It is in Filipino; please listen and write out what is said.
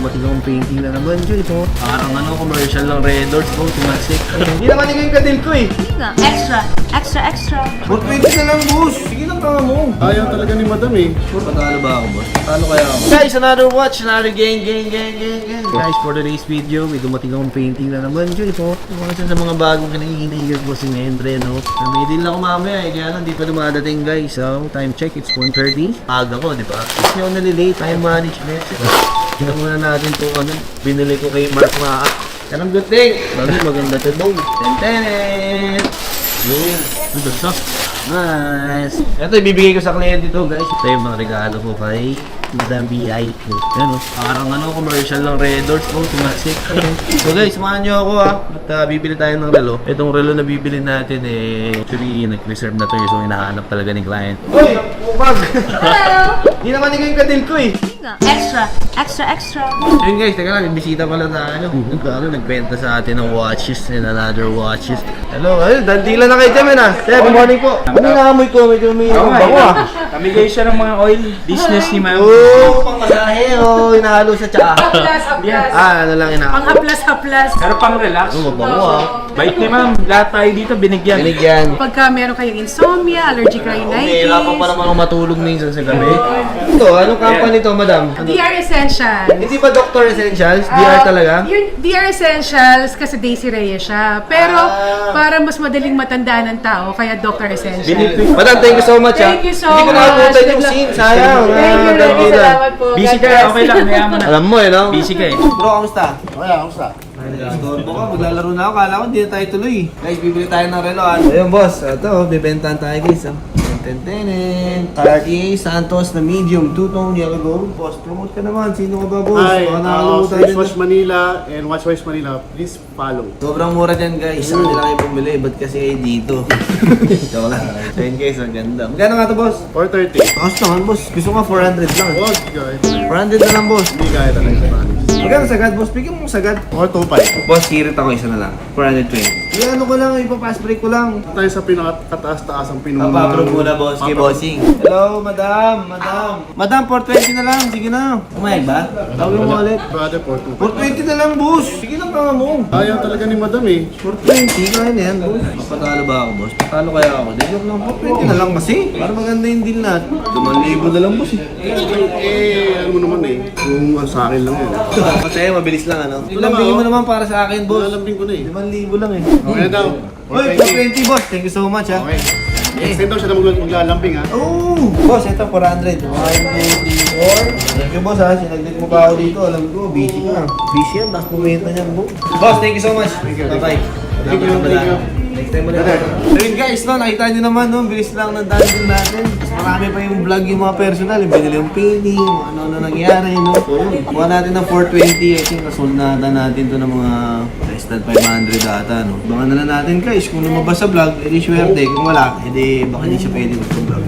dumating akong painting na naman, Joy. So, parang commercial ng Red Doors, bro. Tumasik. Hindi naman ikaw yung kadil ko eh. Hindi nga. Extra. 420 na lang, boss. Sige lang ka mo. Ayaw talaga ni madam eh. Patalo ba ako, boss? Patalo kaya ako? Guys, another watch, another gang. Guys, for today's video, may dumating akong painting na naman, Joy. So, isa sa mga bagong kinahinihigil ko si Endre, no? May deal ako mamaya eh, kaya lang di pa dumadating, guys. So, time check, it's 1:30. Aga ko, di ba? Kasi ako nalilate, time management. Tignan muna natin ito, binili ko kay Mark Maa. Yan ang good thing. Maganda ito daw. Ten. Yun. Ito. Nice. Ito, ibibigay ko sa kliyente ito, guys. Ito yung mga regalo ko kay Madam B.I. Yan o. Parang commercial ng Red Doors. Oh, tumasik. So guys, samahan nyo ako ha. At bibili tayo ng relo. Itong relo na bibili natin actually nag-reserve na to so hinahanap talaga ni client. Uy! Upag! Hello! Hindi naman ikaw yung kadil ko eh. Hindi nga. Extra. Yun guys, teka lang, may bisita pala tayo. Nagbenta sa atin ng watches and another watches. Hello, dandila na kayo dyan ha. Sir, good morning po. Ano naamoy ko? Medyo may bango ah. Namigay siya ng mga oil business ni ma'am. Oo, pang masahe o inahalo sa tsaa. Haplas. Ano lang Pang haplas. Pero pang relax. Oo, bango ah. Bait ni ma'am. Lahat tayo dito binigyan. Binigyan. Pagka meron kayong insomnia, allergic rhinitis, Hirapan pa naman ako matulog minsan sa gabi. Ito, anong company to, madam? DR Essentials. Hindi ba Dr. Essentials? DR talaga? Yung DR Essentials kasi Daisy Reyes siya. Pero para mas madaling matandaan ng tao, kaya Dr. Essentials. Madam, thank you so much Thank you so Hindi ko much. nakapunta yung scene, sayang. Thank you, Dandila. salamat po. Busy God ka, bless. okay lang. Mayaman na. Alam mo no? Busy ka eh. Bro, kamusta? Kaya, kamusta? Storbo ka, maglalaro na ako. Kala ko hindi na tayo tuloy. Guys, bibili tayo ng relo. Ayun boss, ito, bibentahan tayo guys. Tentenen. RTA Santos na medium, two-tone yellow gold. Boss, promote ka naman. Sino ka ba boss? Hi, Baka nakakalimutan Swiss din. Watch Manila and Watchwise Manila, please follow. Sobrang mura dyan guys. Saan nila kayo bumili? Ba't kasi kayo dito? Joke lang. So yun guys, ang ganda. Magkano nga ito boss? 430. Takas naman boss. Gusto ko 400 lang. Wag, guys. 400 na lang boss. Hindi kaya talaga sa promise. Magkano sagad boss? Bigyan mo sagad. 425. Boss, kirit ako isa na lang. 420. Ano ko lang, ipapass break ko lang. Ito tayo sa pinakataas-taas ang pinuno. Papa-approve muna boss kay bossing. Hello, madam. Madam, 420 na lang. Sige na. Umayag ba? Tawagin mo ulit. Brother, 425. 420 na lang boss. Sige lang ka mo. Ayaw talaga ni madam eh. 420, kaya na yan boss. Patalo ba ako boss? Patalo kaya ako? Di joke lang, 420 na lang kasi. Para maganda yung deal natin. 2,000 na lang boss eh. Ano mo naman eh. Kung sa akin lang yun. Kasi mabilis lang ano. Lambingin mo naman para sa akin boss. Lalambing ko na eh. 5,000 lang eh. Okay na daw. Uy, 420 boss. Thank you so much ha. Okay. Extend daw siya na maglalambing ha. Oh! Boss, ito 400. 1, 2, 3, 4. Thank you boss ha. Sinaglit mo pa ako dito. Alam ko, busy ka. Busy yan. Tapos bumenta niyan boss. Boss, thank you so much. Bye-bye. Thank you. Next time ulit. So yun guys, no, nakita nyo naman, no, bilis lang ng dahil natin. Mas marami pa yung vlog yung mga personal, yung binili yung painting, ano nangyari, no. So yun, kuha natin ng 420, I think nasold na natin to ng mga less than 500 ata, no. Baka na lang natin guys, kung lumabas sa vlog, edi swerte. Kung wala, edi baka hindi siya pwede mag-vlog.